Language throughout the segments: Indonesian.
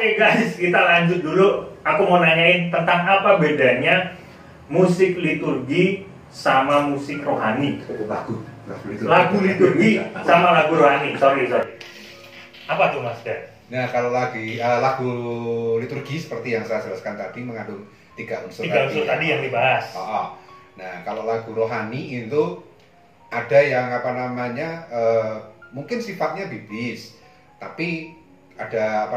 Oke guys, kita lanjut dulu. Aku mau nanyain tentang apa bedanya musik liturgi sama musik rohani. Lagu liturgi sama lagu rohani. Sorry. Apa tuh Mas Dan? Nah, kalau lagu liturgi seperti yang saya jelaskan tadi mengandung tiga unsur tadi yang dibahas. Nah, kalau lagu rohani itu ada yang mungkin sifatnya biblis, tapi ada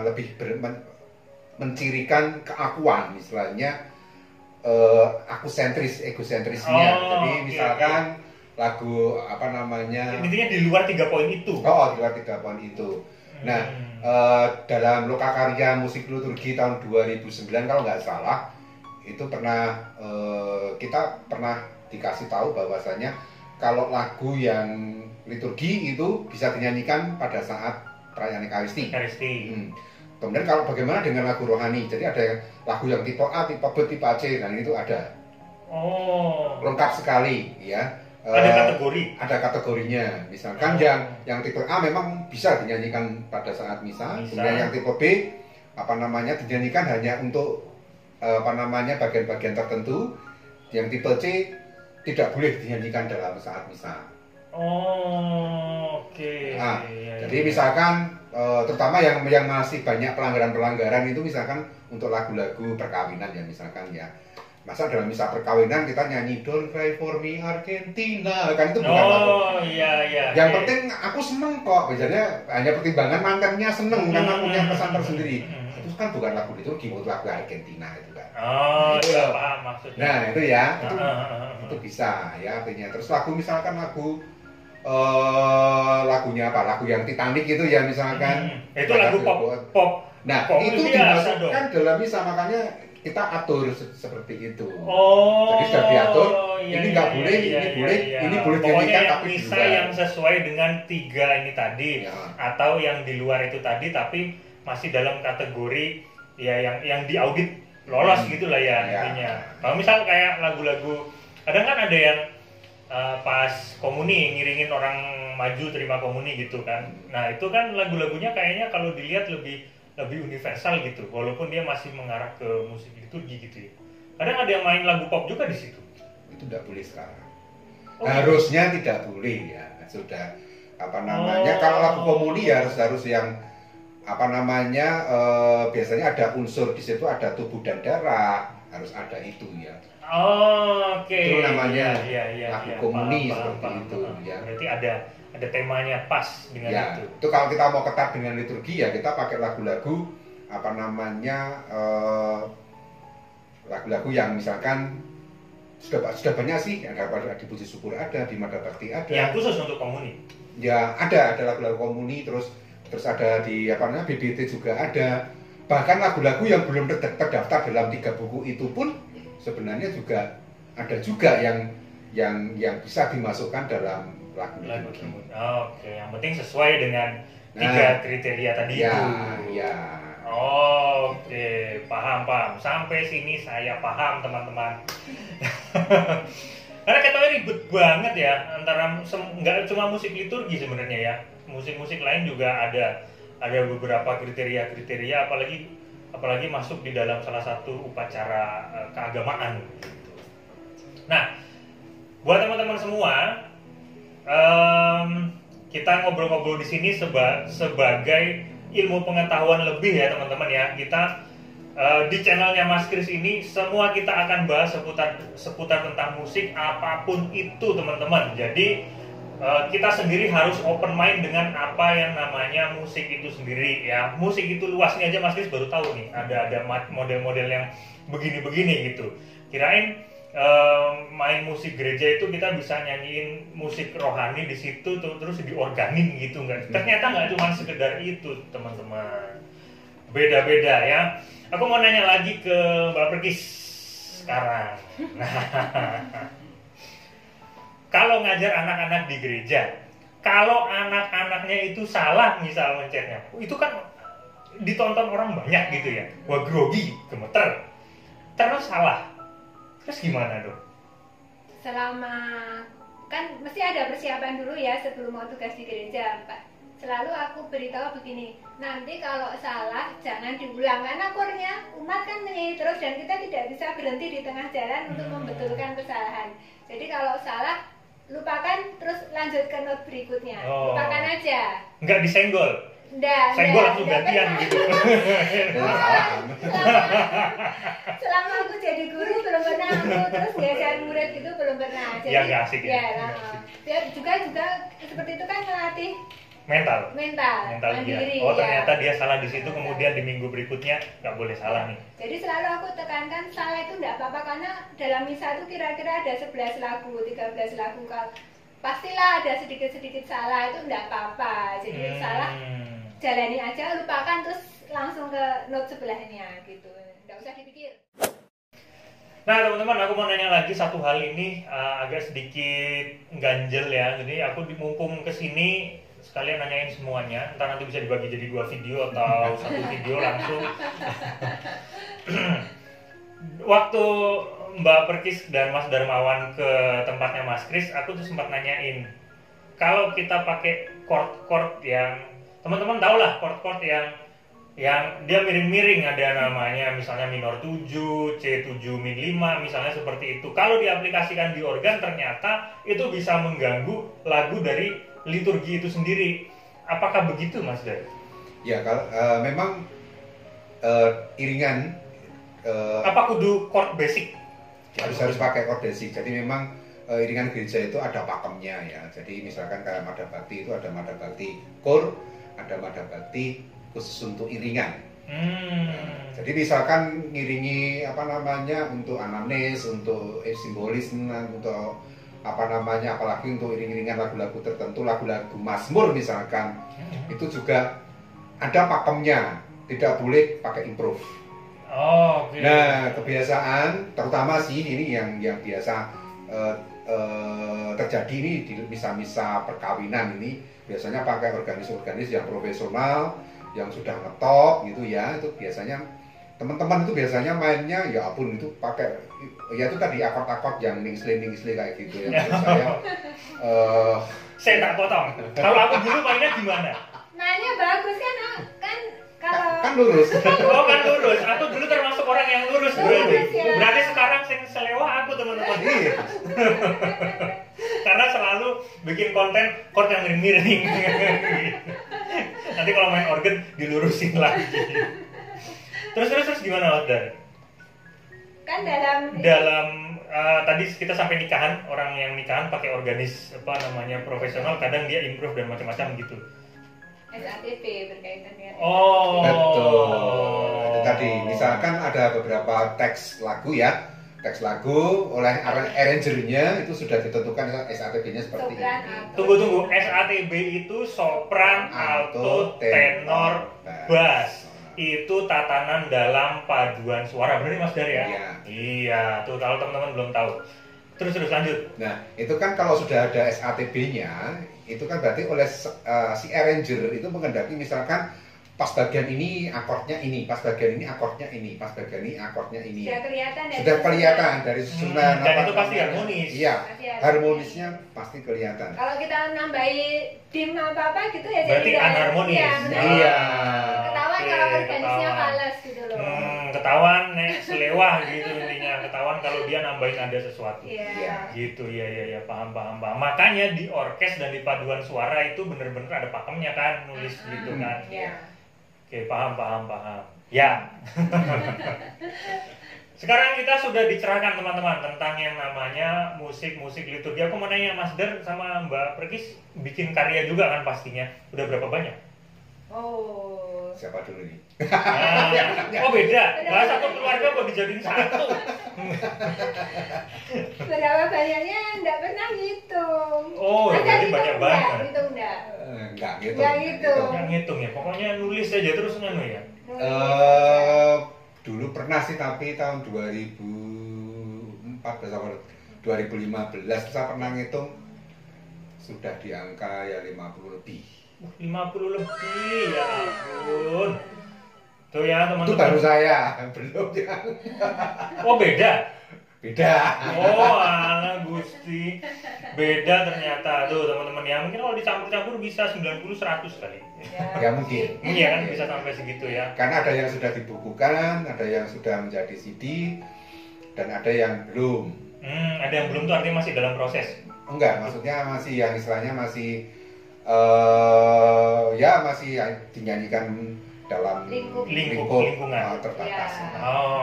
lebih mencirikan keakuan, istilahnya egosentrisnya. Jadi misalkan lagu intinya di luar 3 poin itu. Di luar 3 poin itu. Nah, dalam Lokakarya Musik Liturgi tahun 2009 kalau nggak salah, itu kita pernah dikasih tahu bahwasanya kalau lagu yang liturgi itu bisa dinyanyikan pada saat perayaan Ekaristi. Kemudian kalau bagaimana dengan lagu rohani? Jadi ada lagu yang tipe A, tipe B, tipe C, dan itu ada. Lengkap sekali, ya. Ada kategorinya. Misalkan yang tipe A memang bisa dinyanyikan pada saat misa. Kemudian yang tipe B dinyanyikan hanya untuk bagian-bagian tertentu. Yang tipe C tidak boleh dinyanyikan dalam saat misa. Jadi misalkan terutama yang masih banyak pelanggaran itu misalkan untuk lagu-lagu perkawinan ya, misalkan ya. Masa dalam misa perkawinan kita nyanyi Don't Cry For Me Argentina, kan itu bukan lagu. Yang penting aku seneng kok, biasanya hanya pertimbangan mantannya seneng karena punya kesan tersendiri. Itu kan bukan lagu liturgi, bukan lagu Argentina itu kan. Paham maksudnya. Nah, itu ya, itu bisa ya artinya. Terus misalkan lagunya apa? Lagu yang Titanic itu ya misalkan. Itu lagu pop. Nah, itu dimasukkan dalam misa, makanya kita atur seperti itu. Jadi sudah diatur, ini nggak boleh, ini boleh, ini boleh dinyanyikan tapi di misa yang sesuai dengan 3 ini tadi, atau yang di luar itu tadi, tapi masih dalam kategori ya yang diaudit lolos gitulah ya intinya. Kalau misal kayak lagu-lagu, kadang kan ada yang pas komuni ngiringin orang maju terima komuni gitu kan. Nah itu kan lagu-lagunya kayaknya kalau dilihat lebih universal gitu, walaupun dia masih mengarah ke musik liturgi gitu ya. Kadang ada yang main lagu pop juga di situ. Itu tidak boleh sekarang. Harusnya tidak boleh ya. Sudah kalau lagu komuni ya harus yang biasanya ada unsur di situ, ada tubuh dan darah, harus ada itu ya. Itu namanya lagu komuni seperti itu ya. Berarti ada temanya pas dengan itu. Itu kalau kita mau ketat dengan liturgi ya kita pakai lagu-lagu lagu-lagu yang misalkan sudah banyak sih, ada di Puji Syukur, ada di Mada Bakti ada. Yang khusus untuk komuni. Ya ada lagu-lagu komuni, terus ada di BBT juga ada. Bahkan lagu-lagu yang belum terdaftar dalam 3 buku itu pun sebenarnya juga ada juga yang bisa dimasukkan dalam lagu. Yang penting sesuai dengan 3 kriteria tadi itu. Paham. Sampai sini saya paham teman-teman. Karena katanya ribet banget ya, antara nggak cuma musik liturgi sebenarnya ya, musik-musik lain juga ada beberapa kriteria, apalagi masuk di dalam salah satu upacara keagamaan. Nah, buat teman-teman semua, kita ngobrol-ngobrol di sini sebagai ilmu pengetahuan lebih ya teman-teman ya. Kita di channelnya Mas Kris ini semua kita akan bahas seputar tentang musik apapun itu teman-teman. Jadi kita sendiri harus open mind dengan apa yang namanya musik itu sendiri ya. Musik itu luasnya aja Mas Kris baru tahu nih. Ada model-model yang begini-begini gitu. Kirain main musik gereja itu kita bisa nyanyiin musik rohani di situ terus diorganin gitu nggak? Ternyata nggak cuma sekedar itu teman-teman. Beda-beda ya. Aku mau nanya lagi ke Mbak Perkis sekarang. Kalau ngajar anak-anak di gereja, kalau anak-anaknya itu salah misal mencetnya, itu kan ditonton orang banyak gitu ya. Wah grogi, gemeter, terus salah. Terus gimana dong? Selama kan mesti ada persiapan dulu ya sebelum mau tugas di gereja, Pak. selalu aku beritahu begini, nanti kalau salah jangan diulang karena chordnya umat kan menyanyi terus dan kita tidak bisa berhenti di tengah jalan untuk membetulkan kesalahan. Jadi kalau salah lupakan terus lanjut ke not berikutnya, lupakan aja. Nggak disenggol? Senggol langsung gantian gitu. Selama aku jadi guru belum pernah aku terus diajar murid gitu belum pernah. Jadi ya nggak asik ya. Ya juga seperti itu kan melatih mental mandiri. dia. Ternyata dia salah di situ, kemudian di minggu berikutnya nggak boleh salah nih. Jadi selalu aku tekankan salah itu nggak apa-apa karena dalam misa itu kira-kira ada 11 lagu, 13 lagu. Pastilah ada sedikit-sedikit salah, itu nggak apa-apa. Jadi salah jalani aja, lupakan terus langsung ke note sebelahnya gitu. Nggak usah dipikir. Nah teman-teman, aku mau nanya lagi satu hal ini agak sedikit ganjel ya. Jadi aku mumpung kesini sekalian nanyain semuanya. Entah nanti bisa dibagi jadi 2 video atau 1 video langsung. Waktu Mbak Perkis dan Mas Darmawan ke tempatnya Mas Kris, aku tuh sempat nanyain, kalau kita pakai chord-chord yang teman-teman tahu lah, chord-chord yang dia miring-miring, ada namanya misalnya minor 7, C7 min 5 misalnya seperti itu. Kalau diaplikasikan di organ ternyata itu bisa mengganggu lagu dari liturgi itu sendiri. Apakah begitu Mas Dar? Ya, kalau memang iringan apa kudu chord basic? Harus pakai chord basic. Jadi memang iringan gereja itu ada pakemnya ya. Jadi misalkan kayak Mada Bakti itu ada Mada Bakti Kor, ada Mada Bakti khusus untuk iringan. Jadi misalkan ngiringi apa namanya untuk anamnes, untuk simbolis, untuk apa namanya, apalagi untuk iring-iringan lagu-lagu tertentu, lagu-lagu Mazmur misalkan, itu juga ada pakemnya, tidak boleh pakai improve. Okay. Nah kebiasaan terutama sih ini yang biasa terjadi ini di misa-misa perkawinan ini biasanya pakai organis-organis yang profesional, yang sudah ngetop gitu ya. Itu biasanya teman-teman itu biasanya mainnya ya ampun itu pakai ya itu tadi akord-akord yang ningsle kayak gitu ya. Saya tak potong. Kalau aku dulu mainnya gimana? Mainnya bagus kan lurus. Oh kan lurus. Aku dulu termasuk orang yang lurus berarti. Ya. Berarti sekarang sing selewah aku teman-teman. Karena selalu bikin konten chord yang miring-miring. Nanti kalau main organ dilurusin lagi. Terus gimana Mas Dar? Kan dalam tadi kita sampai nikahan, orang yang nikahan pakai organis apa namanya profesional, kadang dia improve dan macam-macam gitu. SATP berkaitan dengan Betul. Tadi misalkan ada beberapa teks lagu ya, teks lagu oleh arrangernya itu sudah ditentukan SATB-nya seperti ini. Tunggu, SATB itu sopran, alto, tenor, bass. Itu tatanan dalam paduan suara, benar Mas Dar ya? Iya, tuh kalau teman-teman belum tahu. Terus lanjut. Nah, itu kan kalau sudah ada SATB-nya, itu kan berarti oleh si arranger itu mengendaki misalkan pas bagian ini akordnya ini, pas bagian ini akordnya ini, pas bagian ini akordnya ini. Sudah kelihatan dari susunan. Dan itu pasti harmonis. Iya, harmonisnya pasti kelihatan. Kalau kita nambahi dim apa gitu ya berarti jadi anharmonis. Iya. Ketahuan kalau organisnya fals gitu loh. Ketahuan selewah gitu intinya. Ketahuan kalau dia nambahin ada sesuatu. Iya. Gitu ya, paham. Makanya di orkes dan di paduan suara itu bener-bener ada pakemnya kan, nulis gitu kan. Iya. Oke, paham. Ya. Sekarang kita sudah dicerahkan teman-teman tentang yang namanya musik liturgi. Aku mau nanya Mas Dar sama Mbak Perkis, bikin karya juga kan pastinya. Udah berapa banyak? Oh. Siapa dulu nih? Oh beda. Nah, satu keluarga kok dijadiin satu. Berapa banyaknya enggak pernah ngitung. Oh, jadi banyak banget. Ngitung enggak? Enggak gitu. Enggak ngitung ya. Pokoknya nulis aja terus nganu ya. Dulu pernah sih, tapi tahun 2014 atau 2015 saya pernah ngitung sudah di angka ya 50 lebih. 50 lebih, ya ampun. Tuh ya teman-teman. Itu baru saya, belum ya. Oh beda? Beda. Oh, alah Gusti. Beda ternyata. Tuh teman-teman ya, mungkin kalau dicampur-campur bisa 90-100 kali. Ya mungkin. Iya kan bisa sampai segitu ya. Karena ada yang sudah dibukukan, ada yang sudah menjadi CD, dan ada yang belum. Ada yang belum tuh artinya masih dalam proses. Enggak, maksudnya masih yang istilahnya masih masih dinyanyikan dalam lingkungan terbatas.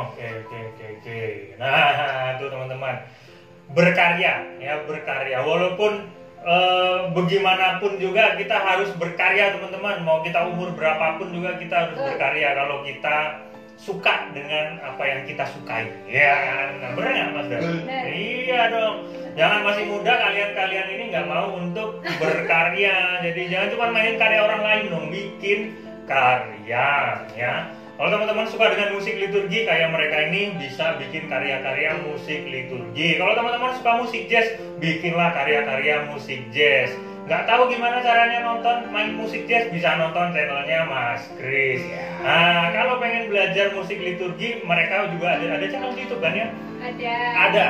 Oke. Nah, itu teman-teman. Berkarya ya, berkarya. Walaupun bagaimanapun juga kita harus berkarya, teman-teman. Mau kita umur berapapun juga kita harus berkarya kalau kita suka dengan apa yang kita sukai. Ya, nah, benar nggak Mas Dan? Iya dong. Jangan masih muda kalian ini nggak mau untuk berkarya. Jadi jangan cuma mainin karya orang lain dong, bikin karya ya. Kalau teman-teman suka dengan musik liturgi kayak mereka ini bisa bikin karya-karya musik liturgi. Kalau teman-teman suka musik jazz, bikinlah karya-karya musik jazz. Nggak tahu gimana caranya nonton main musik jazz, bisa nonton channelnya Mas Kris. Nah, kalau pengen belajar musik liturgi, mereka juga ada channel YouTube kan ya? Ada.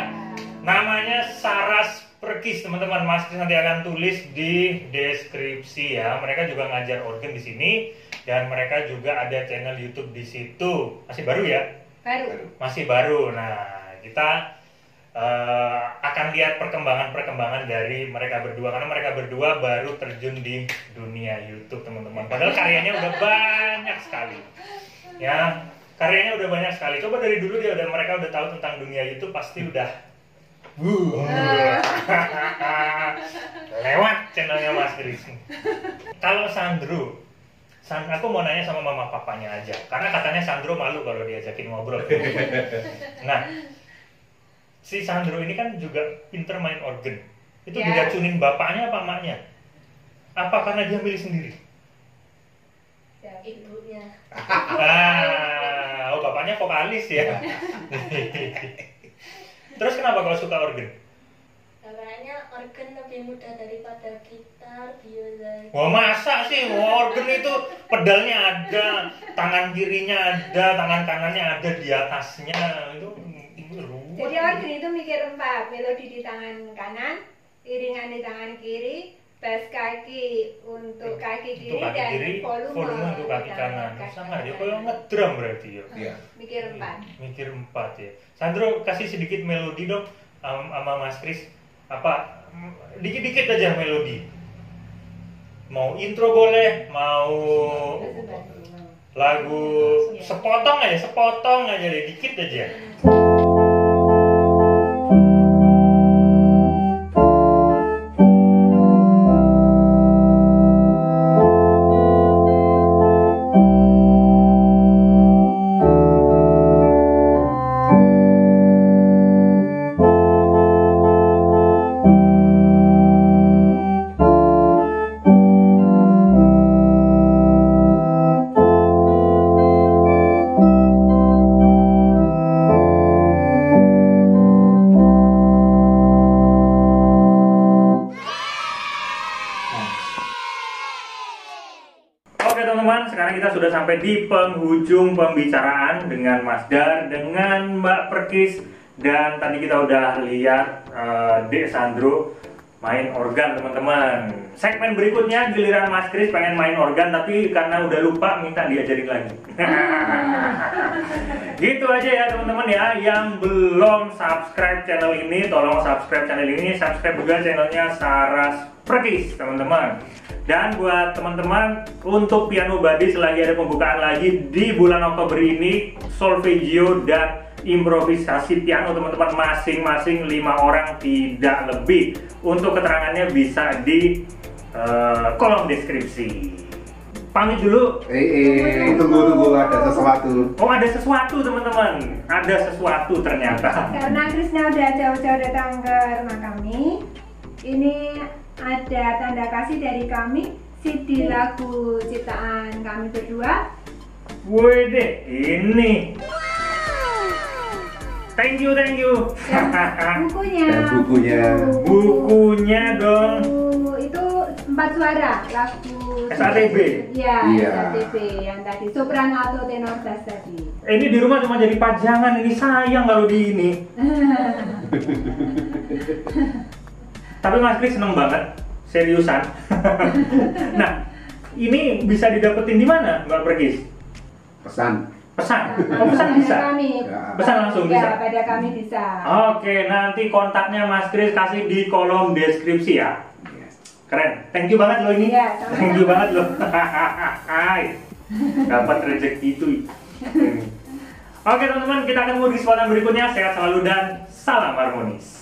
Namanya Saras Perkis, teman-teman. Mas Kris nanti akan tulis di deskripsi ya. Mereka juga ngajar organ di sini dan mereka juga ada channel YouTube di situ. Masih baru ya? Baru. Masih baru. Nah, kita akan lihat perkembangan dari mereka berdua karena mereka berdua baru terjun di dunia YouTube, teman-teman. Padahal karyanya udah banyak sekali. Ya, karyanya udah banyak sekali. Coba dari dulu mereka udah tahu tentang dunia YouTube pasti udah lewat channelnya Mas Kris. Kalau Sandro, aku mau nanya sama mama papanya aja, karena katanya Sandro malu kalau diajakin ngobrol. Nah, si Sandro ini kan juga pinter main organ. Itu diracunin bapaknya apa emaknya? Apa karena dia milih sendiri? Ya, ibunya. Bapaknya vokalis ya. Terus kenapa kau suka organ? Kayaknya organ lebih mudah daripada gitar, biola. Wah, masa sih? Organ itu pedalnya ada, tangan kirinya ada, tangan kanannya ada di atasnya. Itu jadi organ itu mikir 4, melodi di tangan kanan, iringan di tangan kiri, bass kaki untuk kaki kiri, dan volume untuk kaki kanan. Sama aja kayak ngedrum berarti ya. Iya. Mikir 4. Mikir 4 ya. Sandro kasih sedikit melodi dong sama Mas Kris. Apa dikit-dikit aja melodi. Mau intro boleh, mau lagu sepotong aja deh, dikit aja. Sekarang kita sudah sampai di penghujung pembicaraan dengan Mas Dar, dengan Mbak Perkis, dan tadi kita udah lihat Dek Sandro main organ, teman-teman. Segmen berikutnya giliran Mas Kris pengen main organ, tapi karena udah lupa minta diajarin lagi. Gitu aja ya teman-teman ya. Yang belum subscribe channel ini, tolong subscribe channel ini, subscribe juga channelnya Saras Perkis, teman-teman. Dan buat teman-teman, untuk Piano Buddies lagi ada pembukaan lagi di bulan Oktober ini, solfeggio dan improvisasi piano, teman-teman, masing-masing 5 orang tidak lebih. Untuk keterangannya bisa di kolom deskripsi. Pamit dulu. Tunggu, ada sesuatu. Oh, ada sesuatu, teman-teman. Ada sesuatu ternyata. Karena Krisna udah jauh-jauh datang ke rumah kami, ini ada tanda kasih dari kami, CD lagu ciptaan kami berdua. Wede, ini. Thank you. Dan bukunya. Bukunya dong. Itu 4 4 suara lagu SATB. Iya, Iya. SATB yang tadi soprano atau tenor bass tadi. Ini di rumah cuma jadi pajangan, ini sayang kalau di ini. Tapi Mas Kris seneng banget, seriusan. Nah, ini bisa didapetin di mana, Mbak Perkis? Pesan. Pesan? Oh, pesan bisa? Pada kami. Ya. Pesan langsung Ya, bisa? pada kami bisa. Oke, nanti kontaknya Mas Kris kasih di kolom deskripsi ya. Yes. Keren, thank you banget loh ini. Iya, sama-sama. Thank you banget loh. Hai. Dapat rezeki itu. Oke teman-teman, kita akan mulai di kesempatan berikutnya. Sehat selalu dan salam harmonis.